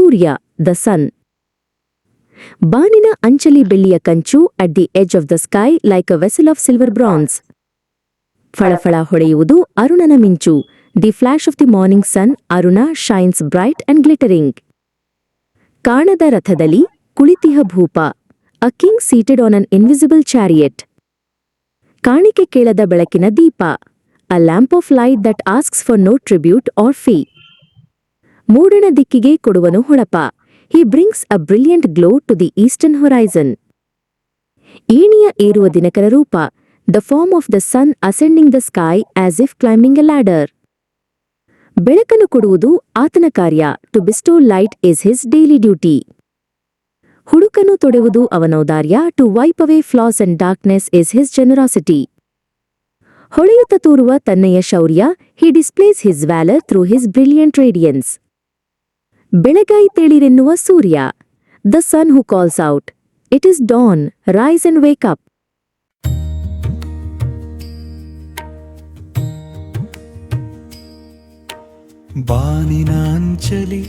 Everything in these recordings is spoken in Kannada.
ಸೂರ್ಯ, ದ ಸನ್. ಬಾನಿನ ಅಂಚಲಿ ಬೆಳ್ಳಿಯ ಕಂಚು at the edge of the sky like a vessel of silver bronze. ಫಳಫಳ ಹೊಳೆಯುವುದು ಅರುಣನ ಮಿಂಚು, the flash of the morning sun. Aruna shines bright and glittering. ಕಾಣದ ರಥದಲ್ಲಿ ಕುಳಿತಿಹ ಭೂಪ, a king seated on an invisible chariot. ಕಾಣಿಕೆ ಕೇಳದ ಬೆಳಕಿನ ದೀಪ, a lamp of light that asks for no tribute or fee. ಮೂಡಣ ದಿಕ್ಕಿಗೆ ಕೊಡುವನು ಹೊಳಪ, he brings a brilliant glow to the eastern horizon. ಏಣಿಯ ಏರುವ ದಿನಕರ ರೂಪ, the form of the sun ascending the sky as if climbing a ladder. ಬೆಳಕನ್ನು ಕೊಡುವುದು ಆತನ ಕಾರ್ಯ, to bestow light is his daily duty. ಹುಡುಕನ್ನು ತೊಡೆವುದು ಅವನೌದಾರ್ಯ, to wipe away flaws and darkness is his generosity. ಹೊಳೆಯುತ್ತ ತೋರುವ ತನ್ನಯ ಶೌರ್ಯ, he displays his valor through his brilliant radiance. ಬೆಳಗಾಯಿತೇಳಿರೆನ್ನುವ Surya, the sun who calls out, it is dawn, rise and wake up. ಬಾನಿನ ಅಂಚಲಿ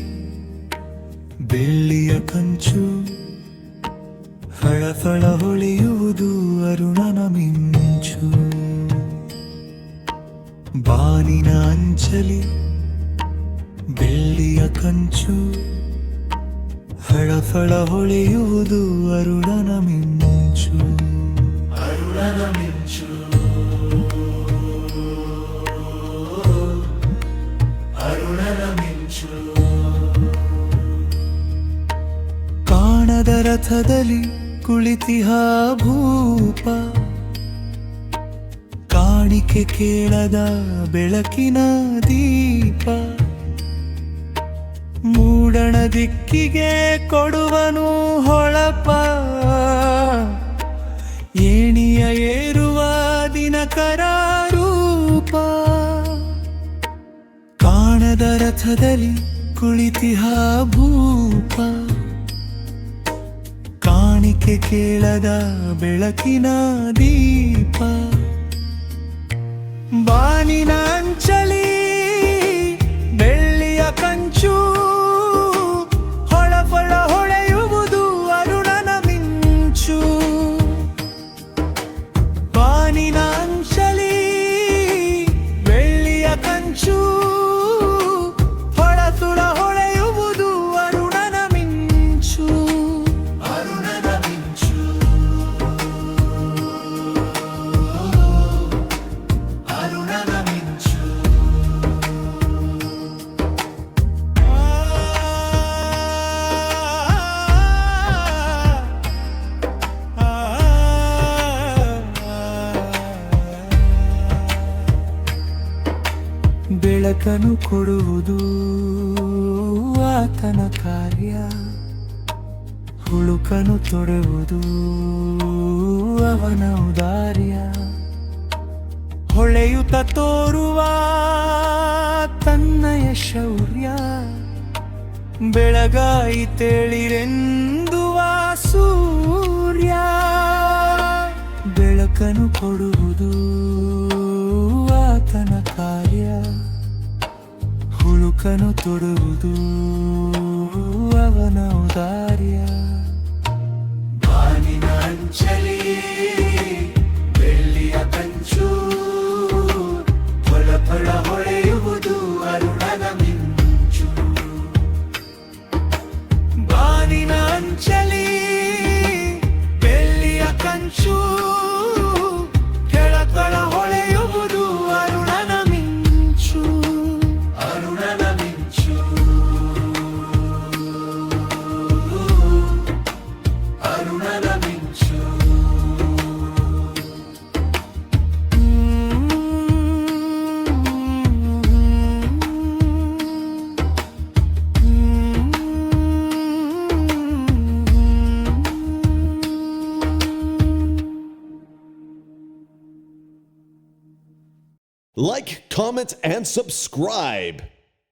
ಬೆಳ್ಳಿಯ ಕಂಚು, ಫಳಫಳ ಹೊಳೆಯುವುದು ಅರುಣನ ಮಿಂಚು. ಬಾನಿನ ಅಂಚಲಿ ಬೆಳ್ಳಿಯ ಕಂಚು, ಫಳಫಳ ಹೊಳೆಯುವುದು ಅರುಣನ ಮಿಂಚು. ಅರುಣನ ಮಿಂಚು, ಅರುಣನ ಮಿಂಚು. ಕಾಣದ ರಥದಲ್ಲಿ ಕುಳಿತಿಹ ಭೂಪ, ಕಾಣಿಕೆ ಕೇಳದ ಬೆಳಕಿನ ದೀಪ. ಮೂಡಣ ದಿಕ್ಕಿಗೆ ಕೊಡುವನು ಹೊಳಪ, ಏಣಿಯ ಏರುವ ದಿನಕರ ರೂಪ. ಕಾಣದ ರಥದಲ್ಲಿ ಕುಳಿತಿಹ ಭೂಪ, ಕಾಣಿಕೆ ಕೇಳದ ಬೆಳಕಿನ ದೀಪ. ಬಾನಿನ ಅಂಚಲಿ ಬೆಳ್ಳಿಯ ಕಂಚು, ಹೊಳಫಳ ಹೊಳೆಯುವುದು ಅರುಣನ ಮಿಂಚು. ಬಾನಿನ ಅಂಚಲಿ ಬೆಳ್ಳಿಯ ಕಂಚು, ಹೊಳಫಳ ಹೊಳೆಯುವುದು ಅರುಣನ ಮಿಂಚು. ಅರುಣನ ಮಿಂಚು, ಅರುಣನ ಮಿಂಚು. ಬೆಳಕನ್ನು ಕೊಡುವುದು ಆತನ ಕಾರ್ಯ, ಹುಳುಕನು ತೊಡುವುದು ಅವನ ಔದಾರ್ಯ. ಹೊಳೆಯುತ್ತ ತೋರುವ ತನ್ನಯ ಶೌರ್ಯ, ಬೆಳಗಾಯಿತೇಳಿರೆಂದುವ ಸೂರ್ಯ. ಬೆಳಕನ್ನು ಕೊಡುವುದು ಆತನ ಕಾರ್ಯ, ಹುಳುಕನು ತೊಡುವುದು ಅವನ ಔದಾರ್ಯ. ಬಾನಿನ ಅಂಚಲಿ ಬೆಳ್ಳಿಯ ಕಂಚು, ಫಳಫಳ ಹೊಳೆಯುವುದು ಅರುಣನ ಮಿಂಚು. ಬಾನಿನ ಅಂಚಲಿ ಬೆಳ್ಳಿಯ ಕಂಚು, ಕೆಳಕಳ ಹೊಳೆಯುವುದು ಅರುಣನ ಮಿಂಚು. ಅರುಣನ ಮಿಂಚು, ಅರುಣನ ಮಿಂಚು. Like, comment, and subscribe.